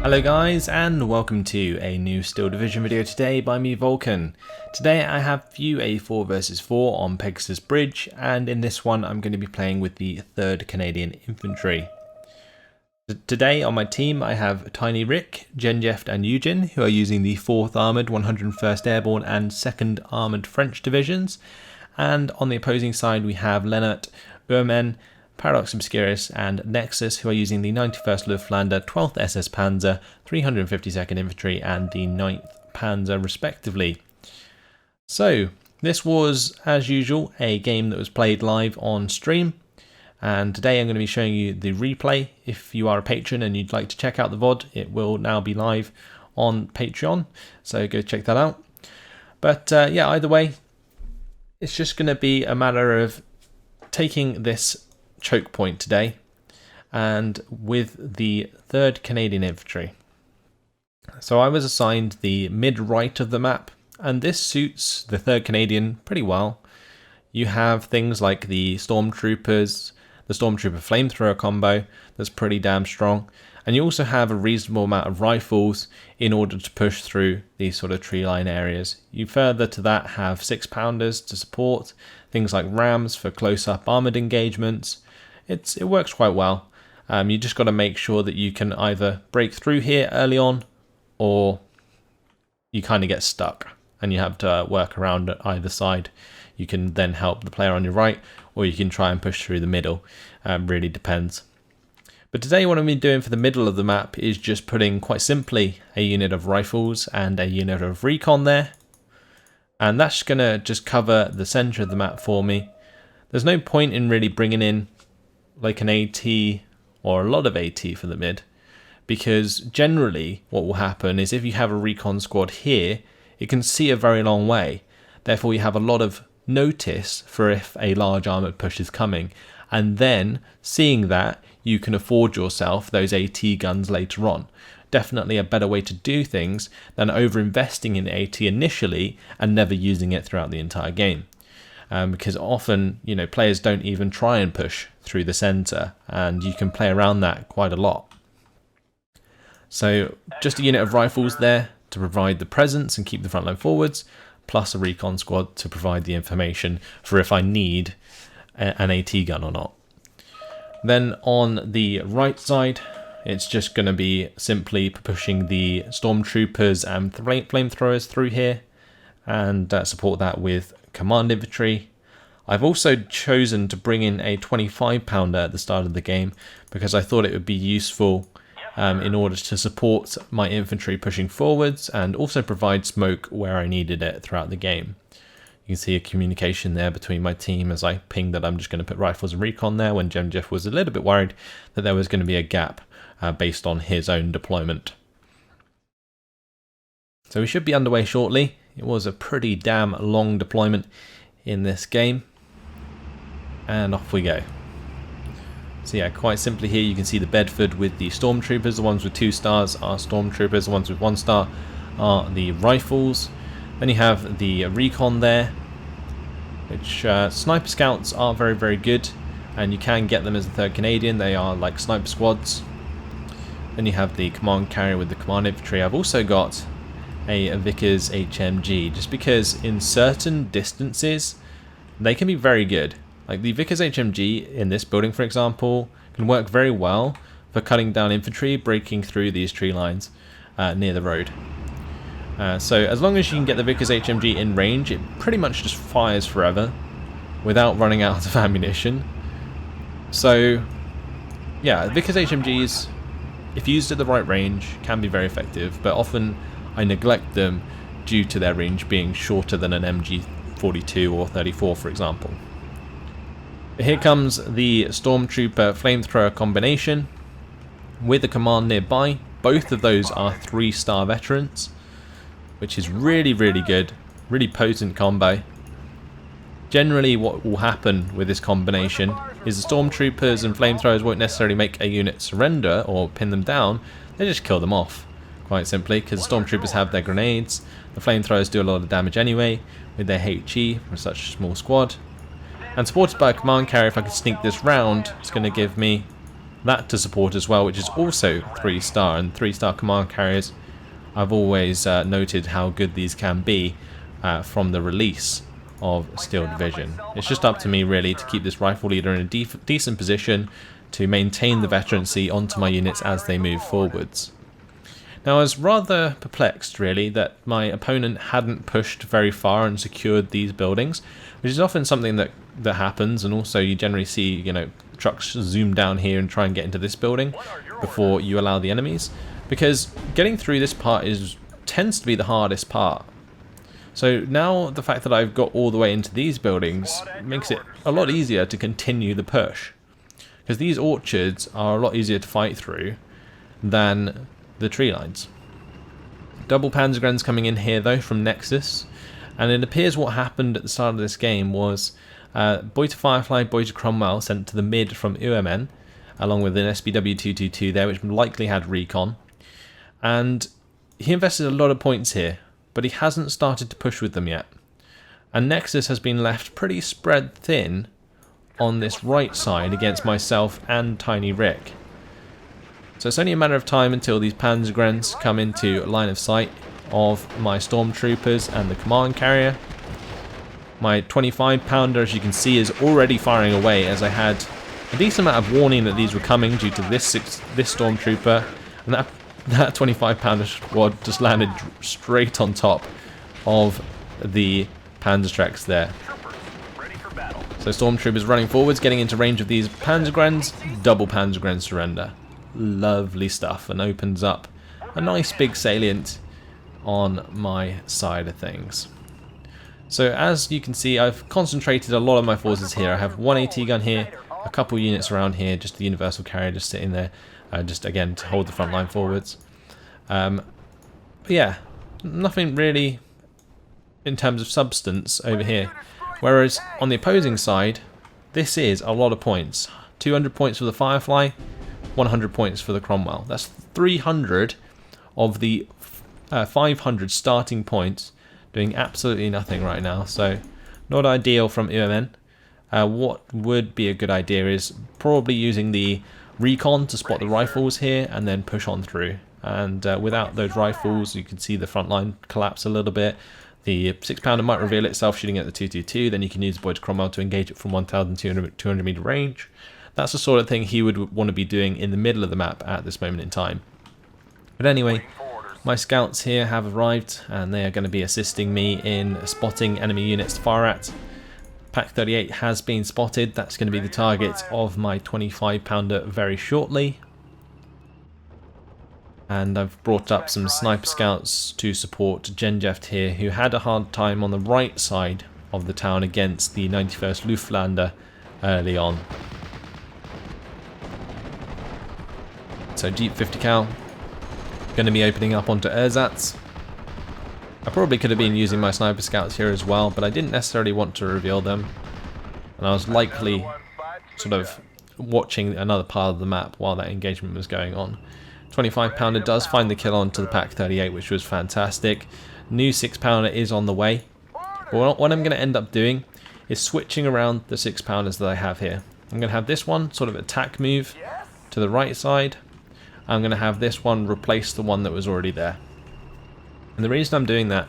Hello guys, and welcome to a new Steel Division video today by me, Vulcan. Today I have for you a 4 vs 4 on Pegasus Bridge, and in this one I'm going to be playing with the 3rd Canadian Infantry. Today on my team I have Tiny Rick, Genjeft and Eugen, who are using the 4th Armoured, 101st Airborne and 2nd Armoured French Divisions, and on the opposing side we have Lennart, Urmen, Paradox Obscurus and Nexus, who are using the 91st Luftlandr, 12th SS Panzer, 352nd Infantry and the 9th Panzer respectively. So this was, as usual, a game that was played live on stream, and today I'm going to be showing you the replay. If you are a patron and you'd like to check out the VOD, it will now be live on Patreon, so go check that out. But yeah, either way, it's just going to be a matter of taking this choke point today, and with the 3rd Canadian Infantry. So I was assigned the mid-right of the map, and this suits the 3rd Canadian pretty well. You have things like the Stormtroopers, the Stormtrooper Flamethrower combo that's pretty damn strong, and you also have a reasonable amount of rifles in order to push through these sort of tree line areas. You further to that have 6-pounders to support, things like rams for close-up armoured engagements. It works quite well. You just got to make sure that you can either break through here early on, or you kind of get stuck and you have to work around either side. You can then help the player on your right, or you can try and push through the middle. Really depends. But today what I'm going to be doing for the middle of the map is just putting, quite simply, a unit of rifles and a unit of recon there. And that's going to just cover the centre of the map for me. There's no point in really bringing in like an AT or a lot of AT for the mid, because generally what will happen is if you have a recon squad here, it can see a very long way. Therefore you have a lot of notice for if a large armoured push is coming, and then seeing that you can afford yourself those AT guns later on. Definitely a better way to do things than over investing in AT initially and never using it throughout the entire game. Because often, you know, players don't even try and push through the centre, and you can play around that quite a lot. So just a unit of rifles there to provide the presence and keep the front line forwards, plus a recon squad to provide the information for if I need an AT gun or not. Then on the right side, it's just going to be simply pushing the Stormtroopers and Flamethrowers through here, and support that with command infantry. I've also chosen to bring in a 25-pounder at the start of the game because I thought it would be useful in order to support my infantry pushing forwards and also provide smoke where I needed it throughout the game. You can see a communication there between my team as I pinged that I'm just going to put rifles and recon there, when Genjeft was a little bit worried that there was going to be a gap based on his own deployment. So we should be underway shortly. It was a pretty damn long deployment in this game. And off we go. So yeah, quite simply here you can see the Bedford with the Stormtroopers. The ones with 2 stars are Stormtroopers. The ones with 1 star are the Rifles. Then you have the Recon there, which Sniper Scouts are very, very good. And you can get them as a 3rd Canadian. They are like sniper squads. Then you have the Command Carrier with the Command Infantry. I've also got a Vickers HMG, just because in certain distances they can be very good. Like the Vickers HMG in this building, for example, can work very well for cutting down infantry breaking through these tree lines near the road. So as long as you can get the Vickers HMG in range, it pretty much just fires forever without running out of ammunition. So yeah, Vickers HMGs, if used at the right range, can be very effective, but often I neglect them due to their range being shorter than an MG42 or 34, for example. But here comes the Stormtrooper Flamethrower combination with a command nearby. Both of those are 3-star veterans, which is really, really good, really potent combo. Generally what will happen with this combination is the Stormtroopers and Flamethrowers won't necessarily make a unit surrender or pin them down, they just kill them off. Quite simply, because the Stormtroopers have their grenades, the Flamethrowers do a lot of damage anyway with their HE for such a small squad. And supported by a command carrier, if I can sneak this round, it's going to give me that to support as well, which is also 3-star, and 3-star command carriers, I've always noted how good these can be from the release of Steel Division. It's just up to me really to keep this rifle leader in a decent position to maintain the veterancy onto my units as they move forwards. Now I was rather perplexed really that my opponent hadn't pushed very far and secured these buildings, which is often something that happens, and also you generally see, you know, trucks zoom down here and try and get into this building before you allow the enemies, because getting through this part tends to be the hardest part. So now the fact that I've got all the way into these buildings makes it a lot easier to continue the push, because these orchards are a lot easier to fight through than the tree lines. Double Panzergrens coming in here though from Nexus, and it appears what happened at the start of this game was Boy to Firefly, Boy to Cromwell sent to the mid from UMN, along with an SBW-222 there, which likely had recon, and he invested a lot of points here, but he hasn't started to push with them yet, and Nexus has been left pretty spread thin on this right side against myself and Tiny Rick. So it's only a matter of time until these Panzergrens come into line of sight of my stormtroopers and the command carrier. My 25-pounder, as you can see, is already firing away, as I had a decent amount of warning that these were coming due to this stormtrooper, and that 25-pounder squad just landed straight on top of the Panzertrex there. So stormtroopers running forwards, getting into range of these Panzergrens, double Panzergren surrender. Lovely stuff, and opens up a nice big salient on my side of things. So as you can see, I've concentrated a lot of my forces here. I have one AT gun here, a couple units around here, just the universal carrier just sitting there, just again to hold the front line forwards. But yeah, nothing really in terms of substance over here. Whereas on the opposing side, this is a lot of points. 200 points for the Firefly, 100 points for the Cromwell. That's 300 of the 500 starting points doing absolutely nothing right now. So not ideal from UMN. What would be a good idea is probably using the recon to spot the rifles here and then push on through. And without those rifles, you can see the front line collapse a little bit. The 6-pounder might reveal itself shooting at the 222, then you can use Boy to Cromwell to engage it from 1,200 meter range. That's the sort of thing he would want to be doing in the middle of the map at this moment in time. But anyway, my scouts here have arrived, and they are going to be assisting me in spotting enemy units to fire at. Pack 38 has been spotted. That's going to be the target of my 25-pounder very shortly. And I've brought up some sniper scouts to support Genjeft here, who had a hard time on the right side of the town against the 91st Luftlander early on. So Jeep 50 cal going to be opening up onto Ersatz. I probably could have been using my sniper scouts here as well, but I didn't necessarily want to reveal them, and I was likely sort of watching another part of the map while that engagement was going on. 25-pounder does find the kill onto the Pack 38, which was fantastic. New 6-pounder is on the way. But what I'm going to end up doing is switching around the 6-pounders that I have here. I'm going to have this one sort of attack move to the right side. I'm going to have this one replace the one that was already there. And the reason I'm doing that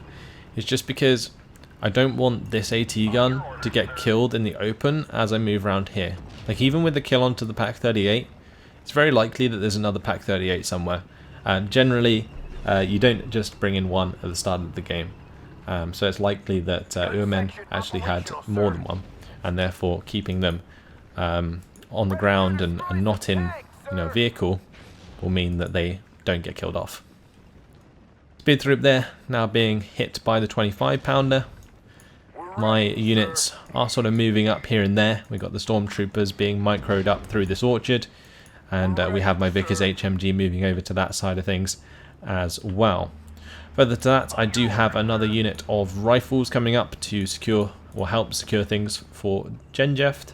is just because I don't want this AT gun to get killed in the open as I move around here. Like, even with the kill onto the Pack 38, it's very likely that there's another Pack 38 somewhere. And generally, you don't just bring in one at the start of the game. So it's likely that UMN actually had more than one, and therefore keeping them on the ground and not in a vehicle will mean that they don't get killed off. Speed troop there now being hit by the 25-pounder. My units are sort of moving up here and there. We've got the stormtroopers being microed up through this orchard, and we have my Vickers HMG moving over to that side of things as well. Further to that, I do have another unit of rifles coming up to secure or help secure things for Genjeft.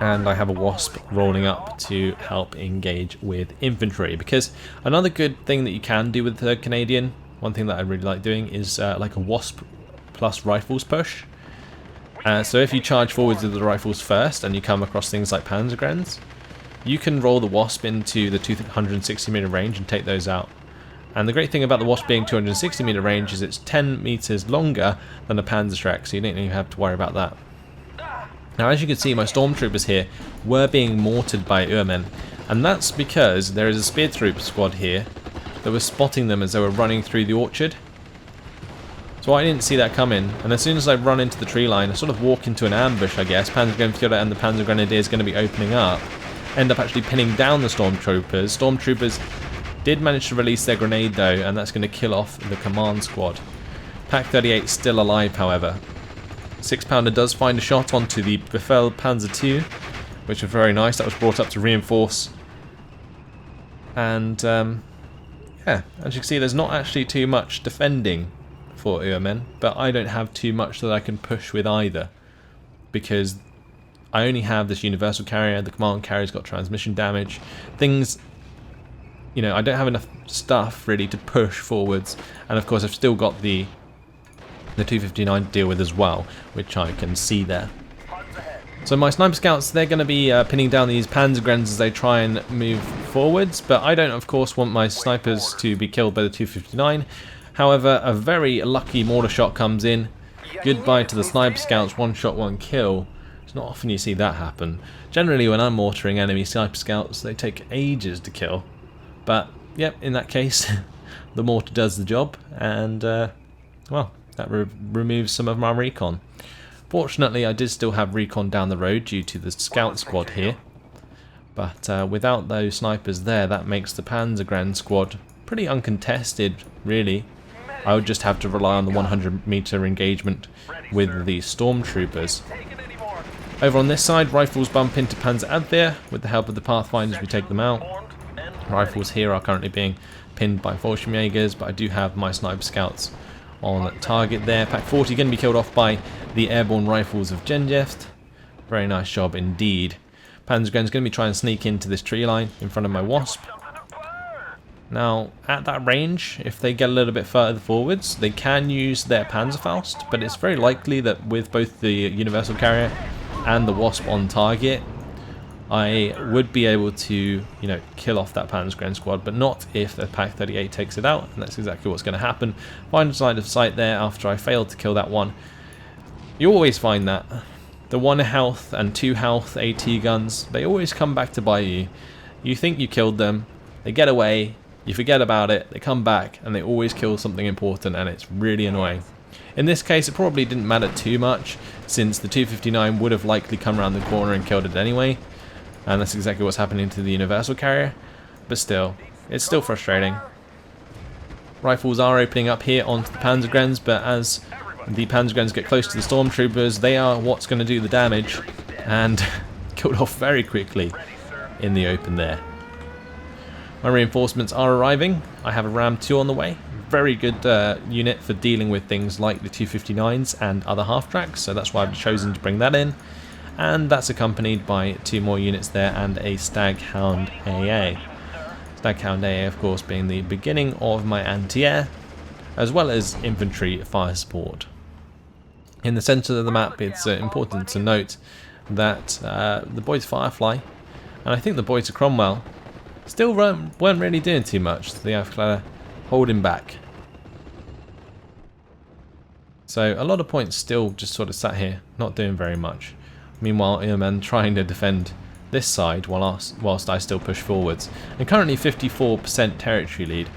And I have a Wasp rolling up to help engage with infantry, because another good thing that you can do with the 3rd Canadian, one thing that I really like doing is like a Wasp plus rifles push. So if you charge forwards with the rifles first and you come across things like Panzergrenz, you can roll the Wasp into the 260 meter range and take those out. And the great thing about the Wasp being 260 meter range is it's 10 meters longer than a Panzerschreck, so you don't even have to worry about that. Now, as you can see, my stormtroopers here were being mortared by Urmen, and that's because there is a spear troop squad here that was spotting them as they were running through the orchard. So I didn't see that coming, and as soon as I run into the tree line, I sort of walk into an ambush, I guess. Panzergrenadier and the Panzergrenadier is going to be opening up, end up actually pinning down the stormtroopers. Stormtroopers did manage to release their grenade though, and that's going to kill off the command squad. Pack 38 still alive, however. 6-pounder does find a shot onto the Befehl Panzer II, which was very nice. That was brought up to reinforce. And yeah, as you can see, there's not actually too much defending for Urmen, but I don't have too much that I can push with either, because I only have this universal carrier. The command carrier's got transmission damage. Things, you know, I don't have enough stuff really to push forwards, and of course I've still got the 259 to deal with as well, which I can see there. So my sniper scouts, they're going to be pinning down these Panzergrenz as they try and move forwards, but I don't of course want my snipers to be killed by the 259. However, a very lucky mortar shot comes in. Goodbye to the sniper scouts, 1 shot 1 kill. It's not often you see that happen. Generally when I'm mortaring enemy sniper scouts, they take ages to kill. But yep, in that case the mortar does the job, and well, that removes some of my recon. Fortunately, I did still have recon down the road due to the scout squad here, but without those snipers there, that makes the Panzergrenz squad pretty uncontested, really. I would just have to rely on the 100 meter engagement with the stormtroopers. Over on this side, rifles bump into Panzer Abwehr. With the help of the Pathfinders, we take them out. Rifles here are currently being pinned by Fallschirmjägers, but I do have my sniper scouts on target there. Pack 40 going to be killed off by the airborne rifles of Genjeft. Very nice job indeed. Panzergrenz is going to be trying to sneak into this tree line in front of my Wasp. Now, at that range, if they get a little bit further forwards, they can use their Panzerfaust, but it's very likely that with both the Universal Carrier and the Wasp on target, I would be able to, you know, kill off that Panzergrenz squad, but not if the Pack 38 takes it out, and that's exactly what's going to happen. Find side of sight there after I failed to kill that one. You always find that. The 1 health and 2 health AT guns, they always come back to bite you. You think you killed them, they get away, you forget about it, they come back, and they always kill something important, and it's really annoying. In this case, it probably didn't matter too much, since the 259 would have likely come around the corner and killed it anyway. And that's exactly what's happening to the Universal Carrier. But still, it's still frustrating. Rifles are opening up here onto the Panzergrenz, but as the Panzergrenz get close to the Stormtroopers, they are what's going to do the damage, and killed off very quickly in the open there. My reinforcements are arriving. I have a Ram 2 on the way. Very good unit for dealing with things like the 259s and other half-tracks, so that's why I've chosen to bring that in. And that's accompanied by 2 more units there and a Staghound AA. Staghound AA, of course, being the beginning of my anti-air, as well as infantry fire support. In the centre of the map, it's important to note that the boys Firefly, and I think the boys of Cromwell, still weren't really doing too much. The Aufklärer holding back. So a lot of points still just sort of sat here, not doing very much. Meanwhile, Urmen trying to defend this side whilst I still push forwards. And currently 54% territory lead.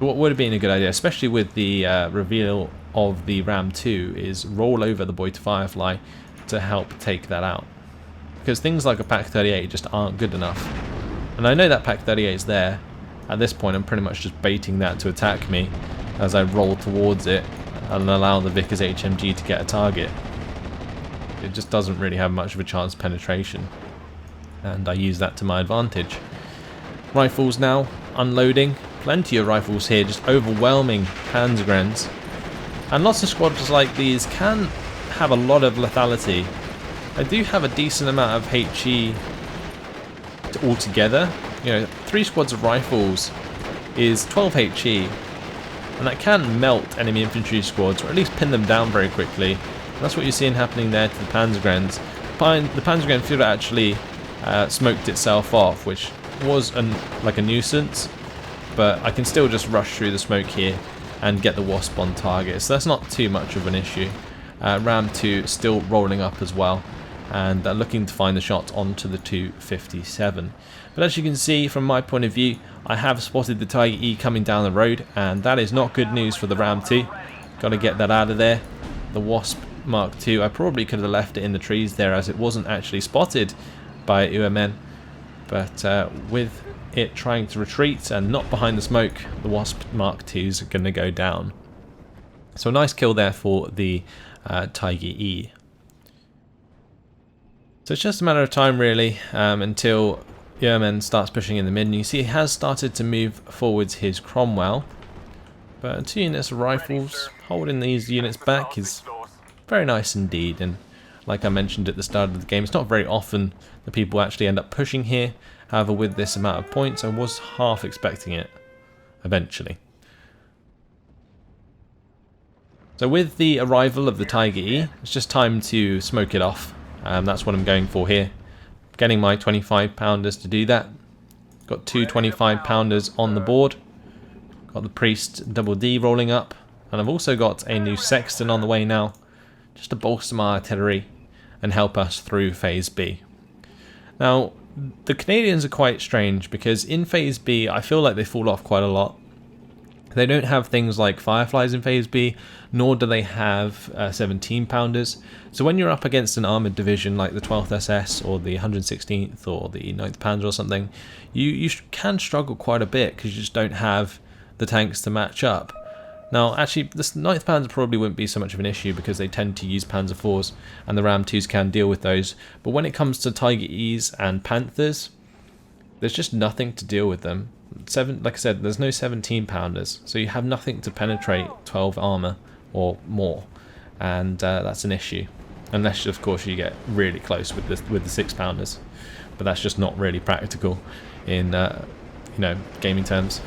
What would have been a good idea, especially with the reveal of the Ram 2, is roll over the boy to Firefly to help take that out. Because things like a Pack 38 just aren't good enough. And I know that Pack 38 is there. At this point, I'm pretty much just baiting that to attack me as I roll towards it and allow the Vickers HMG to get a target. It just doesn't really have much of a chance of penetration, and I use that to my advantage. Rifles now, unloading. Plenty of rifles here, just overwhelming Panzergrenz. And lots of squads like these can have a lot of lethality. I do have a decent amount of HE altogether. You know, 3 squads of rifles is 12 HE, and that can melt enemy infantry squads, or at least pin them down very quickly. That's what you're seeing happening there to the Panzergrenz. The Panzergrenz should have actually smoked itself off, which was like a nuisance, but I can still just rush through the smoke here and get the Wasp on target, so that's not too much of an issue. Ram 2 still rolling up as well, and looking to find the shot onto the 257. But as you can see from my point of view, I have spotted the Tiger E coming down the road, and that is not good news for the Ram 2. Got to get that out of there. The Wasp Mark II, I probably could have left it in the trees there as it wasn't actually spotted by UMN, but with it trying to retreat and not behind the smoke, the Wasp Mark II is going to go down. So a nice kill there for the Tiger E. So it's just a matter of time really until UMN starts pushing in the mid, and you see he has started to move forwards his Cromwell, but 2 units of rifles holding these units back is very nice indeed. And like I mentioned at the start of the game, it's not very often that people actually end up pushing here. However, with this amount of points, I was half expecting it eventually. So with the arrival of the Tiger E, it's just time to smoke it off. That's what I'm going for here. Getting my 25 pounders to do that. Got 2 25 pounders on the board. Got the Priest Double D rolling up. And I've also got a new Sexton on the way now, just to bolster my artillery and help us through Phase B. Now, the Canadians are quite strange because in Phase B, I feel like they fall off quite a lot. They don't have things like Fireflies in Phase B, nor do they have 17 pounders. So when you're up against an armoured division like the 12th SS or the 116th or the 9th Panzer or something, you can struggle quite a bit because you just don't have the tanks to match up. Now, actually, the 9th Panzer probably wouldn't be so much of an issue because they tend to use Panzer IVs and the Ram 2s can deal with those. But when it comes to Tiger E's and Panthers, there's just nothing to deal with them. Like I said, there's no 17 pounders, so you have nothing to penetrate 12 armor or more, and that's an issue. Unless, of course, you get really close with the 6 pounders, but that's just not really practical in gaming terms.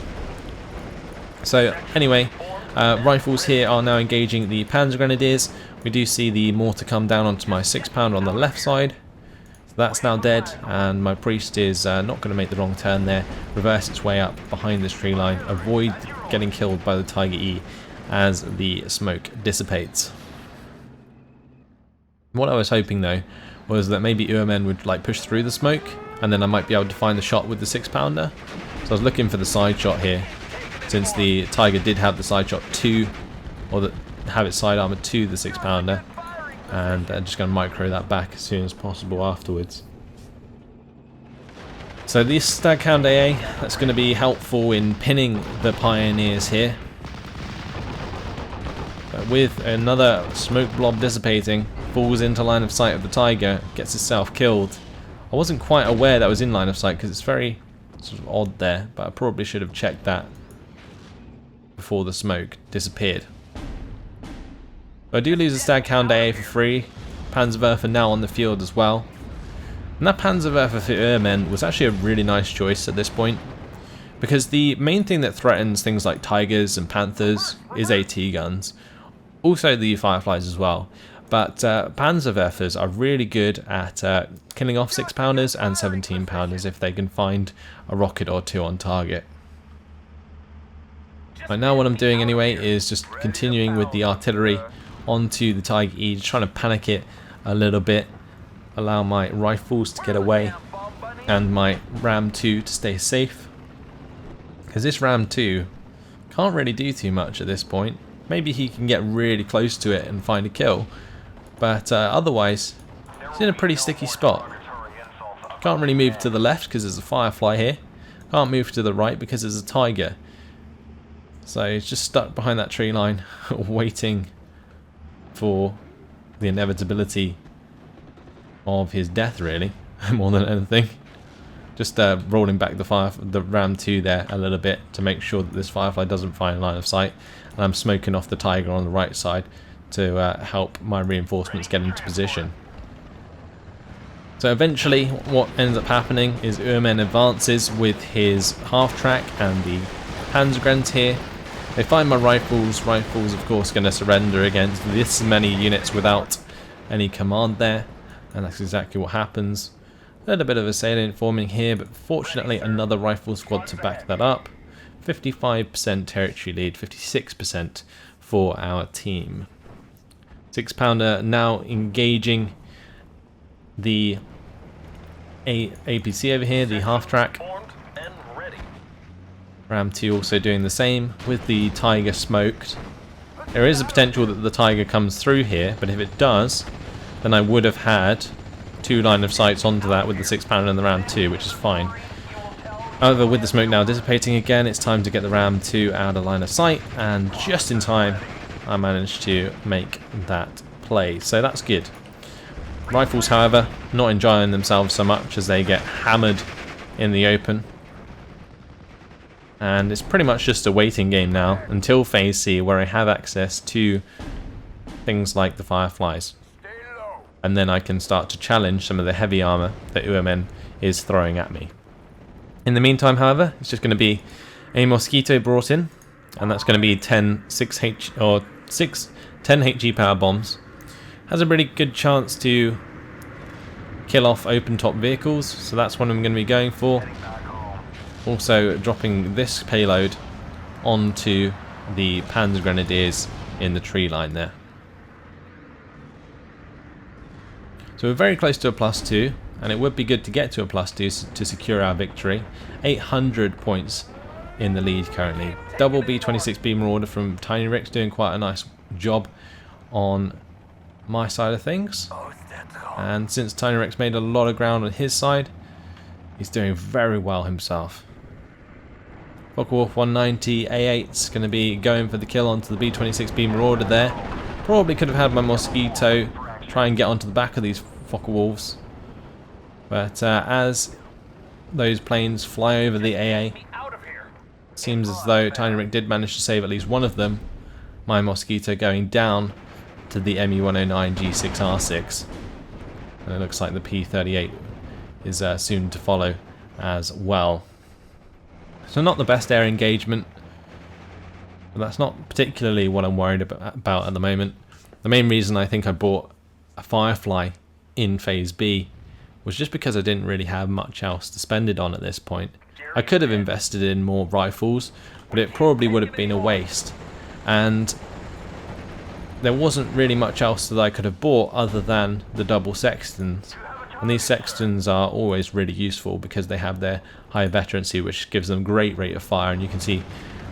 So anyway, rifles here are now engaging the Panzer Grenadiers. We do see the mortar come down onto my 6 pounder on the left side. That's now dead, and my Priest is not going to make the wrong turn there, reverse its way up behind this tree line, avoid getting killed by the Tiger E as the smoke dissipates. What I was hoping though was that maybe UMN would like push through the smoke and then I might be able to find the shot with the 6 pounder. So I was looking for the side shot here, since the Tiger did have the side shot to, or have its side armor to the 6 pounder. And I'm just going to micro that back as soon as possible afterwards. So this Staghound AA, that's going to be helpful in pinning the Pioneers here. But with another smoke blob dissipating, falls into line of sight of the Tiger, gets itself killed. I wasn't quite aware that was in line of sight because it's very sort of odd there, but I probably should have checked that before the smoke disappeared. I do lose a Staghound AA for free. Panzerwerfer now on the field as well. And that Panzerwerfer for Airmen was actually a really nice choice at this point, because the main thing that threatens things like Tigers and Panthers is AT guns. Also the Fireflies as well. But Panzerwerfers are really good at killing off 6 pounders and 17 pounders if they can find a rocket or 2 on target. Right now what I'm doing anyway is just continuing with the artillery onto the Tiger E, trying to panic it a little bit, allow my rifles to get away and my Ram 2 to stay safe, because this Ram 2 can't really do too much at this point. Maybe he can get really close to it and find a kill, but otherwise he's in a pretty sticky spot. Can't really move to the left because there's a Firefly here, can't move to the right because there's a Tiger, so he's just stuck behind that tree line waiting for the inevitability of his death, really, more than anything. Just rolling back the Ram 2 there a little bit to make sure that this Firefly doesn't find line of sight, and I'm smoking off the Tiger on the right side to help my reinforcements get into position. So eventually what ends up happening is Urmen advances with his half-track and the Panzergrenz here. They find my rifles. Rifles, of course, going to surrender against this many units without any command there, and that's exactly what happens. A little bit of a salient forming here, but fortunately another rifle squad to back that up. 55% territory lead, 56% for our team. 6-pounder now engaging the APC over here, the half-track. Ram 2 also doing the same with the Tiger smoked. There is a potential that the Tiger comes through here, but if it does, then I would have had 2 line of sights onto that with the 6-pounder and the Ram 2, which is fine. However, with the smoke now dissipating again, it's time to get the Ram 2 out of line of sight, and just in time I managed to make that play, so that's good. Rifles, however, not enjoying themselves so much as they get hammered in the open. And it's pretty much just a waiting game now until Phase C, where I have access to things like the Fireflies. And then I can start to challenge some of the heavy armor that UMN is throwing at me. In the meantime, however, it's just going to be a Mosquito brought in, and that's going to be 10 HE power bombs. Has a really good chance to kill off open top vehicles, so that's what I'm going to be going for. Also dropping this payload onto the Panzer Grenadiers in the tree line there. So we're very close to a +2, and it would be good to get to a +2 to secure our victory. 800 points in the lead currently. Double B-26B Marauder from Tiny Rick's doing quite a nice job on my side of things. And since Tiny Rick's made a lot of ground on his side, he's doing very well himself. Focke-Wulf 190 A8's going to be going for the kill onto the B-26B Marauder there. Probably could have had my Mosquito try and get onto the back of these Focke-Wulfs. But as those planes fly over the AA, seems as though Tiny Rick did manage to save at least one of them. My Mosquito going down to the ME-109 G6R6. And it looks like the P-38 is soon to follow as well. So not the best air engagement, but that's not particularly what I'm worried about at the moment. The main reason I think I bought a Firefly in Phase B was just because I didn't really have much else to spend it on at this point. I could have invested in more rifles, but it probably would have been a waste. And there wasn't really much else that I could have bought other than the double sextons. And these sextons are always really useful because they have their high veterancy, which gives them great rate of fire, and you can see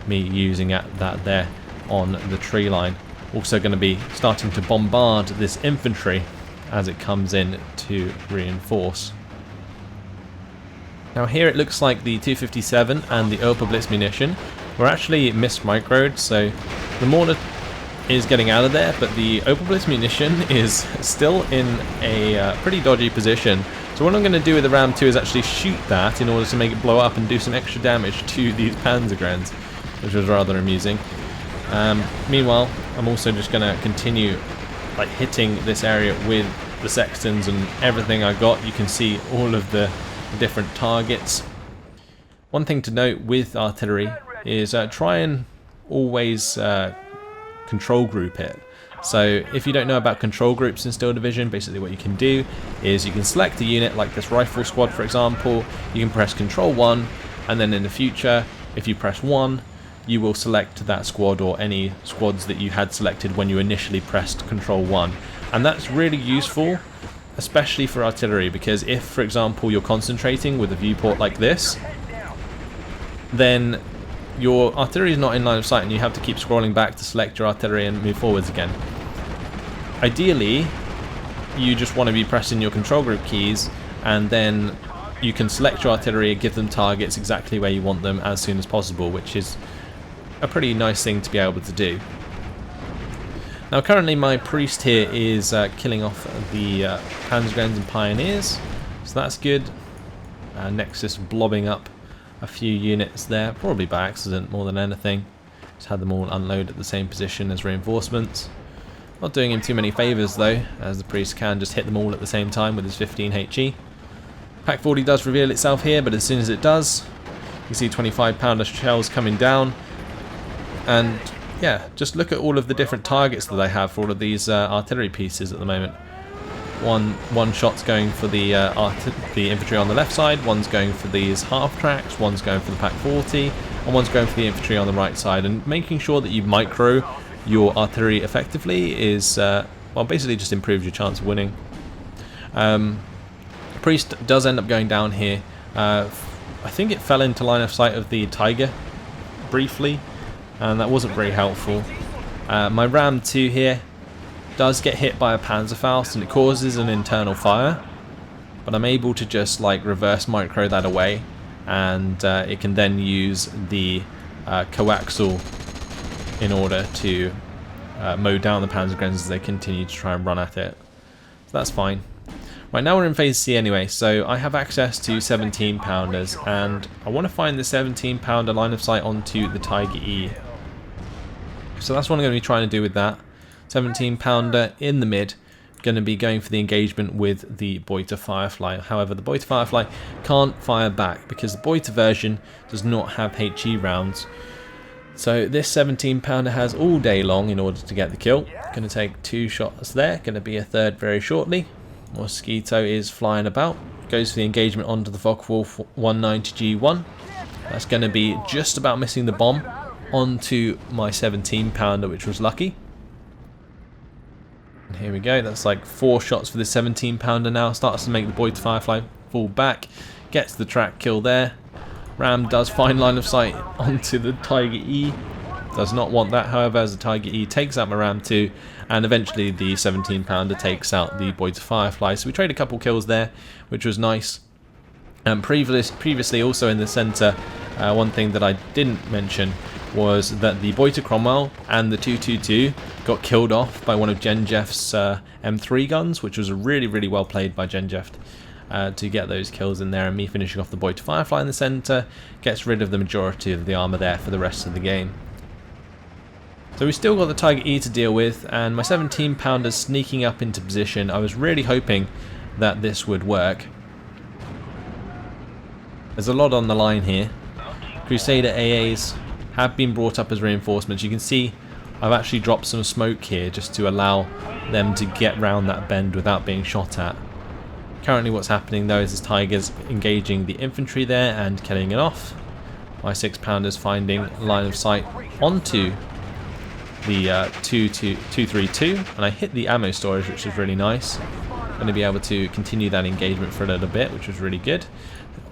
me using that there on the tree line. Also going to be starting to bombard this infantry as it comes in to reinforce. Now here it looks like the 257 and the Opel Blitz munition were actually mismicroed, so the mortar is getting out of there, but the Opel Blitz munition is still in a pretty dodgy position. So what I'm going to do with the Ram 2 is actually shoot that in order to make it blow up and do some extra damage to these Panzergrens, which was rather amusing. Meanwhile, I'm also just going to continue hitting this area with the sextons and everything I got. You can see all of the different targets. One thing to note with artillery is try and always control group it. So if you don't know about control groups in Steel Division, basically what you can do is you can select a unit like this rifle squad, for example. You can press Control 1, and then in the future, if you press 1, you will select that squad or any squads that you had selected when you initially pressed Control 1. And that's really useful, especially for artillery, because if, for example, you're concentrating with a viewport like this, then your artillery is not in line of sight and you have to keep scrolling back to select your artillery and move forwards again. Ideally, you just want to be pressing your control group keys, and then you can select your artillery and give them targets exactly where you want them as soon as possible, which is a pretty nice thing to be able to do. Now currently my priest here is killing off the Panzergrens and Pioneers, so that's good. Nexus blobbing up a few units there, probably by accident more than anything. Just had them all unload at the same position as reinforcements. Not doing him too many favours though, as the priest can just hit them all at the same time with his 15 HE. Pack 40 does reveal itself here, but as soon as it does, you see 25-pounder shells coming down. And yeah, just look at all of the different targets that I have for all of these artillery pieces at the moment. One shot's going for the infantry on the left side, one's going for these half tracks, one's going for the Pack 40, and one's going for the infantry on the right side. And making sure that you micro your artillery effectively is, well, basically just improves your chance of winning. Priest does end up going down here. I think it fell into line of sight of the Tiger briefly, and that wasn't very helpful. My Ram 2 here does get hit by a Panzerfaust and it causes an internal fire, but I'm able to just like reverse micro that away, and it can then use the coaxial in order to mow down the Panzergrenadiers as they continue to try and run at it. So that's fine. Right, now we're in phase C anyway, so I have access to 17 pounders, and I want to find the 17 pounder line of sight onto the Tiger E. So that's what I'm going to be trying to do with that. 17 pounder in the mid, going to be going for the engagement with the Beuter Firefly. However, the Beuter Firefly can't fire back because the Beuter version does not have HE rounds. So this 17 pounder has all day long in order to get the kill. Going to take 2 shots there, going to be a third very shortly. Mosquito is flying about, goes for the engagement onto the Focke-Wulf 190G1. That's going to be just about missing the bomb onto my 17 pounder, which was lucky. And here we go, that's like 4 shots for the 17 pounder now. Starts to make the Beuter Firefly fall back, gets the track kill there. Ram does find line of sight onto the Tiger E. Does not want that, however, as the Tiger E takes out my Ram 2, and eventually the 17 pounder takes out the Beuter Firefly. So we trade a couple kills there, which was nice. Previously also in the centre, one thing that I didn't mention was that the Beuter Cromwell and the 222 got killed off by one of Genjeff's M3 guns, which was really, really well played by Genjeff to get those kills in there, and me finishing off the Beuter Firefly in the centre gets rid of the majority of the armour there for the rest of the game. So we've still got the Tiger E to deal with, and my 17 pounders sneaking up into position. I was really hoping that this would work. There's a lot on the line here. Crusader AAs have been brought up as reinforcements. You can see I've actually dropped some smoke here just to allow them to get round that bend without being shot at. Currently what's happening though is this Tiger's engaging the infantry there and killing it off. My 6 pounders finding line of sight onto the 232, and I hit the ammo storage, which is really nice. Going to be able to continue that engagement for a little bit, which was really good.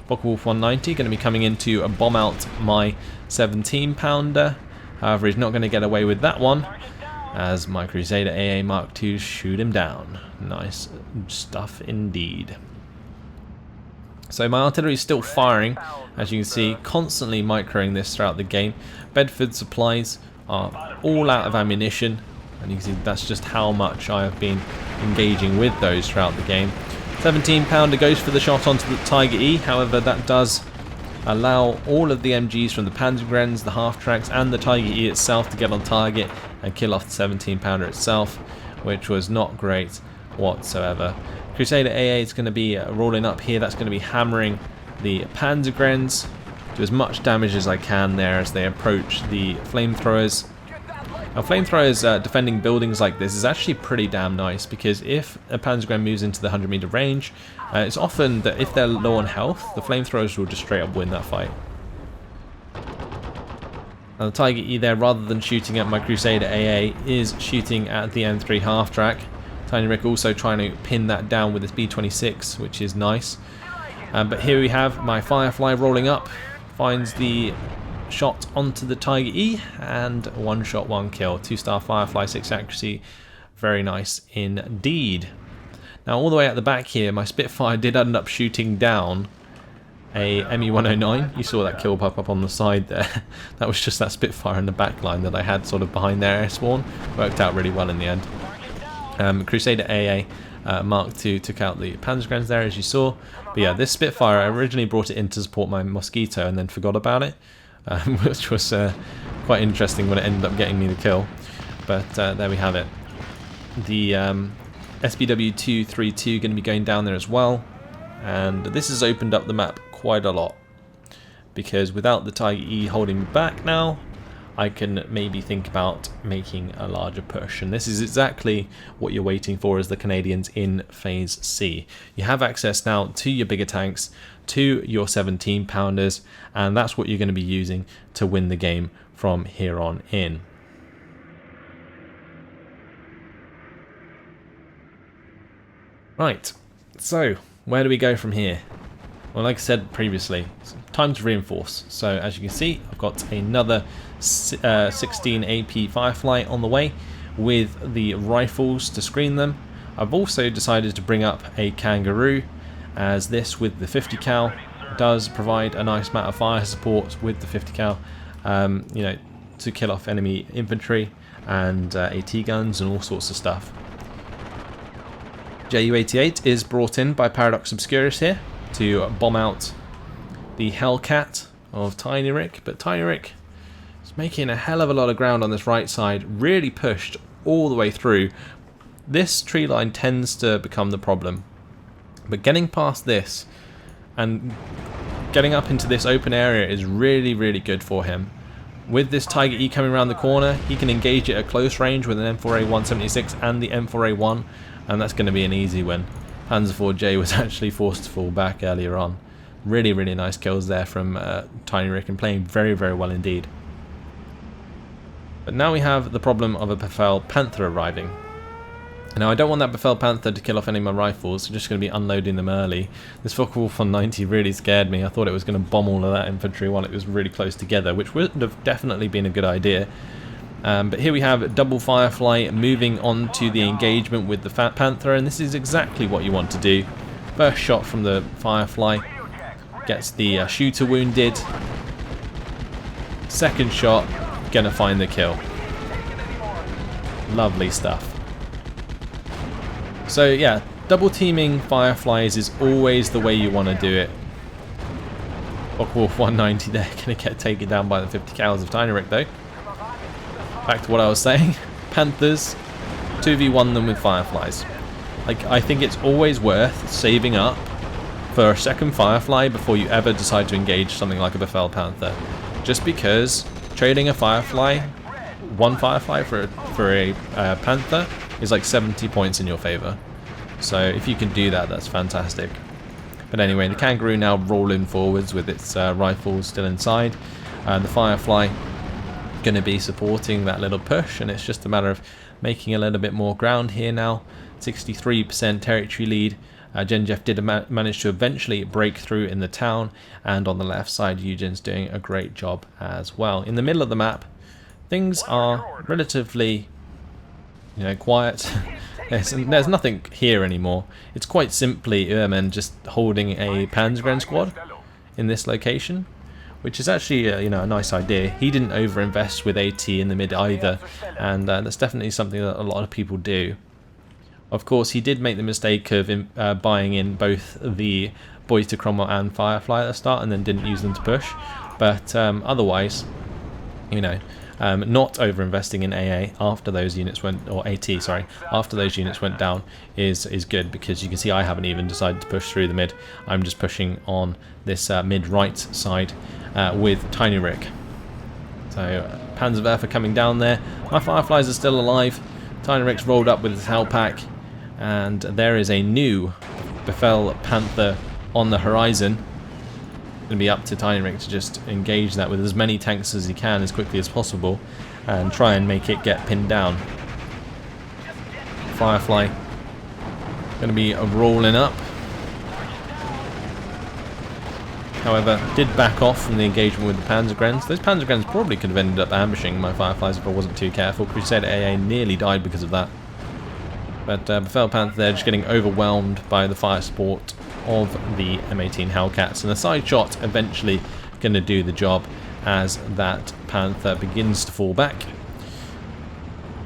Focke-Wulf 190 going to be coming in to bomb out my 17 pounder. However, he's not going to get away with that one, as my Crusader AA Mark II shoot him down. Nice stuff indeed. So my artillery is still firing, as you can see, constantly microing this throughout the game. Bedford supplies are all out of ammunition, and you can see that's just how much I have been engaging with those throughout the game. 17 pounder goes for the shot onto the Tiger E, however that does allow all of the MGs from the Panzergrenadiers, the half-tracks and the Tiger E itself to get on target and kill off the 17 pounder itself, which was not great whatsoever. Crusader AA is going to be rolling up here. That's going to be hammering the Panzergrenadiers, do as much damage as I can there as they approach the flamethrowers. Now flamethrowers defending buildings like this is actually pretty damn nice, because if a Panzergrenadier moves into the 100 meter range, it's often that if they're low on health, the flamethrowers will just straight up win that fight. Now the Tiger E there, rather than shooting at my Crusader AA, is shooting at the M3 half-track. Tiny Rick also trying to pin that down with his B26, which is nice. But here we have my Firefly rolling up, finds the shot onto the Tiger E, and 1 shot 1 kill. 2-star Firefly, 6 accuracy, very nice indeed. Now all the way at the back here, my Spitfire did end up shooting down a ME-109. You saw that kill pop up on the side there. That was just that Spitfire in the back line that I had sort of behind their air spawn. Worked out really well in the end. Crusader AA Mark II took out the Panzergrenadiers there, as you saw. But yeah, this Spitfire, I originally brought it in to support my Mosquito and then forgot about it, which was quite interesting when it ended up getting me the kill. But there we have it. The SBW-232 going to be going down there as well, and this has opened up the map quite a lot, because without the Tiger E holding me back now, I can maybe think about making a larger push. And this is exactly what you're waiting for as the Canadians in Phase C. You have access now to your bigger tanks, to your 17 pounders, and that's what you're going to be using to win the game from here on in. Right, so where do we go from here? Well, like I said previously, it's time to reinforce. So as you can see, I've got another 16 AP Firefly on the way with the rifles to screen them. I've also decided to bring up a Kangaroo, as this with the 50 cal does provide a nice amount of fire support with the 50 cal, you know, to kill off enemy infantry and AT guns and all sorts of stuff. Ju-88 is brought in by Paradox Obscurus here to bomb out the Hellcat of Tiny Rick, but Tiny Rick is making a hell of a lot of ground on this right side, really pushed all the way through. This tree line tends to become the problem, but getting past this and getting up into this open area is really, really good for him. With this Tiger E coming around the corner, he can engage it at close range with an M4A176 and the M4A1, and that's going to be an easy win. Panzer IV-J was actually forced to fall back earlier on. Really, really nice kills there from Tiny Rick, and playing very, very well indeed. But now we have the problem of a Befehl Panther arriving. Now I don't want that Befehl Panther to kill off any of my rifles, so I'm just going to be unloading them early. This Focke-Wulf on 90 really scared me. I thought it was going to bomb all of that infantry while it was really close together, which would have definitely been a good idea. But here we have double Firefly moving on to the engagement with the Fat Panther, and this is exactly what you want to do. First shot from the Firefly gets the shooter wounded. Second shot, gonna find the kill. Lovely stuff. So yeah, double teaming Fireflies is always the way you want to do it. Focke-Wulf 190 there, gonna get taken down by the 50 cals of Tiny Rick though. Back to what I was saying, Panthers 2v1 them with Fireflies. Like, I think it's always worth saving up for a second Firefly before you ever decide to engage something like a Befehl Panther. Just because trading a Firefly, one Firefly for a Panther is like 70 points in your favour. So if you can do that, that's fantastic. But anyway, the Kangaroo now rolling forwards with its rifles still inside. The Firefly going to be supporting that little push, and it's just a matter of making a little bit more ground here now. 63% territory lead. Genjeff did manage to eventually break through in the town, and on the left side Eugen's doing a great job as well. In the middle of the map things are relatively, you know, quiet. there's nothing here anymore. It's quite simply Ermen just holding a Panzergren squad in this location, which is actually you know, a nice idea. He didn't overinvest with AT in the mid either, and that's definitely something that a lot of people do. Of course, he did make the mistake of buying in both the Boys to Cromwell and Firefly at the start, and then didn't use them to push. But otherwise, you know, not overinvesting in AA after those units went, or AT, sorry, after those units went down is good, because you can see I haven't even decided to push through the mid. I'm just pushing on this mid right side with Tiny Rick. So Panzerwerfer coming down there. My Fireflies are still alive. Tiny Rick's rolled up with his Hellpack, and there is a new Befehl Panther on the horizon. Going to be up to Tiny Rick to just engage that with as many tanks as he can as quickly as possible and try and make it get pinned down. Firefly going to be rolling up. However, did back off from the engagement with the Panzergrens. Those Panzergrens probably could have ended up ambushing my Fireflies if I wasn't too careful. Crusader AA nearly died because of that. But Befehl Panther there just getting overwhelmed by the fire support of the M18 Hellcats, and the side shot eventually going to do the job as that Panther begins to fall back.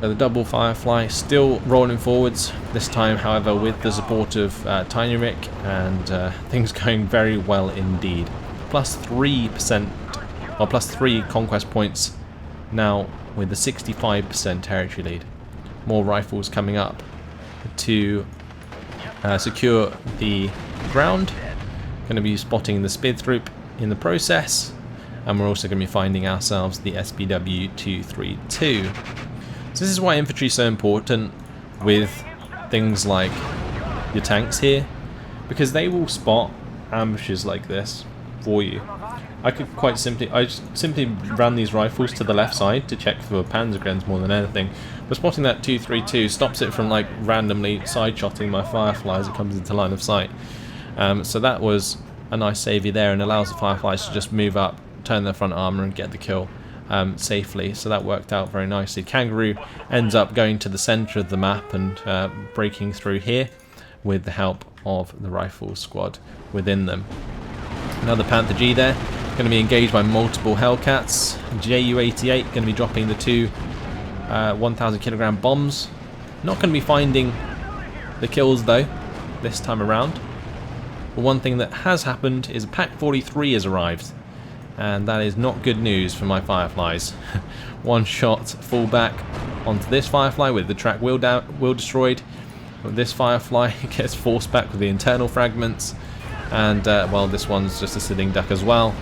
So the double Firefly still rolling forwards, this time however with the support of Tiny Rick, and things going very well indeed. Plus 3%, or plus 3 conquest points now with the 65% territory lead. More rifles coming up to secure the ground. Going to be spotting the Spidthroop in the process, and we're also going to be finding ourselves the SPW-232. So this is why infantry is so important with things like your tanks here, because they will spot ambushes like this for you. I just simply ran these rifles to the left side to check for Panzergrens more than anything. But spotting that 232 stops it from like randomly side-shotting my Firefly as it comes into line of sight. So that was a nice saviour there, and allows the Fireflies to just move up, turn their front armour and get the kill safely. So that worked out very nicely. Kangaroo ends up going to the centre of the map and breaking through here with the help of the rifle squad within them. Another Panther G there, going to be engaged by multiple Hellcats. JU-88 going to be dropping the two 1,000 kilogram bombs. Not going to be finding the kills though this time around. But one thing that has happened is a Pak-43 has arrived, and that is not good news for my Fireflies. One shot full back onto this Firefly with the track wheel destroyed. This Firefly gets forced back with the internal fragments, and well, this one's just a sitting duck as well.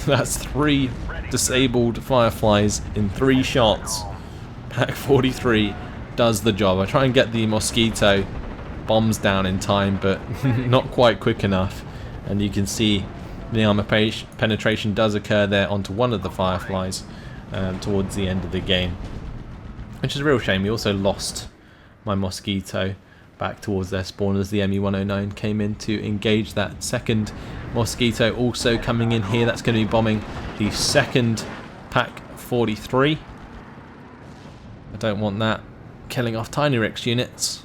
That's 3 disabled Fireflies in 3 shots. Pak-43 does the job. I try and get the Mosquito bombs down in time, but not quite quick enough, and you can see the armor penetration does occur there onto one of the Fireflies towards the end of the game, which is a real shame. We also lost my Mosquito back towards their spawn as the ME-109 came in to engage that second Mosquito. Also coming in here, that's going to be bombing the second Pak-43. I don't want that killing off Tiny Rick's units.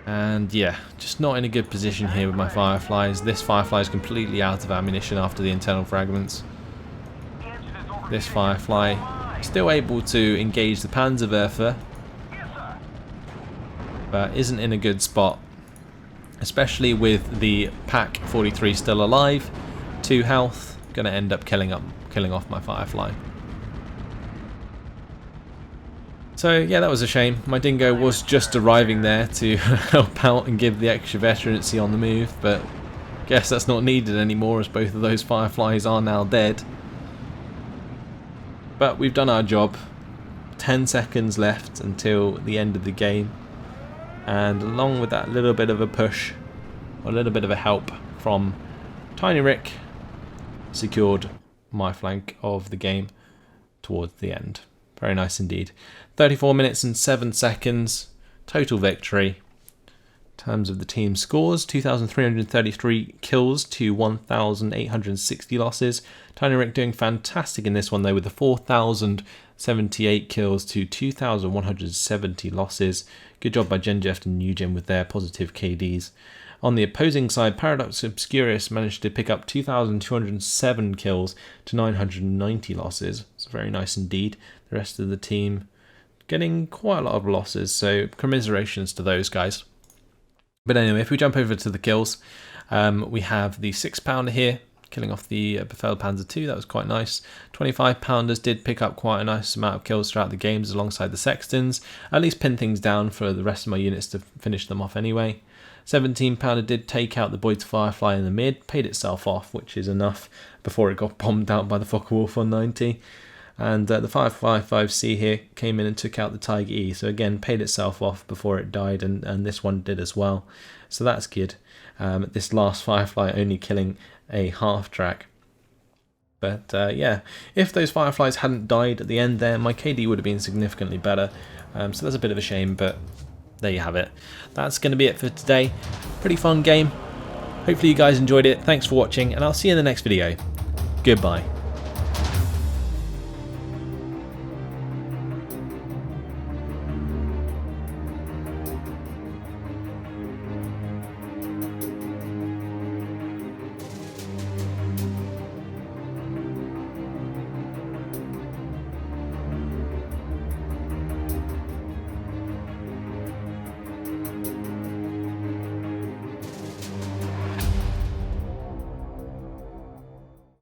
And yeah, just not in a good position here with my Fireflies. This Firefly is completely out of ammunition after the internal fragments. This Firefly still able to engage the Panzerwerfer, but isn't in a good spot, especially with the Pak-43 still alive. 2 health, gonna end up killing off my Firefly. So yeah, that was a shame. My Dingo was just arriving there to help out and give the extra veterancy on the move, but guess that's not needed anymore as both of those Fireflies are now dead. But we've done our job. 10 seconds left until the end of the game, and along with that little bit of a push, or a little bit of a help from Tiny Rick, secured my flank of the game towards the end. Very nice indeed. 34 minutes and 7 seconds, total victory. In terms of the team scores, 2,333 kills to 1,860 losses. Tiny Rick doing fantastic in this one though, with the 4,078 kills to 2,170 losses. Good job by Genjeft and Nugem with their positive KDs. On the opposing side, Paradox Obscurus managed to pick up 2,207 kills to 990 losses. It's very nice indeed. The rest of the team getting quite a lot of losses, so commiserations to those guys. But anyway, if we jump over to the kills, we have the 6-pounder here, killing off the Befehl Panzer II. That was quite nice. 25-pounders did pick up quite a nice amount of kills throughout the games alongside the Sextons. At least pin things down for the rest of my units to finish them off anyway. 17-pounder did take out the Boyd's Firefly in the mid, paid itself off, which is enough before it got bombed out by the Focke-Wulf 190. And the 555C here came in and took out the Tiger E, so again paid itself off before it died, and this one did as well, so that's good. This last Firefly only killing a half track, but yeah, if those Fireflies hadn't died at the end there, my KD would have been significantly better, so that's a bit of a shame, but there you have it. That's going to be it for today. Pretty fun game. Hopefully you guys enjoyed it. Thanks for watching, and I'll see you in the next video. Goodbye.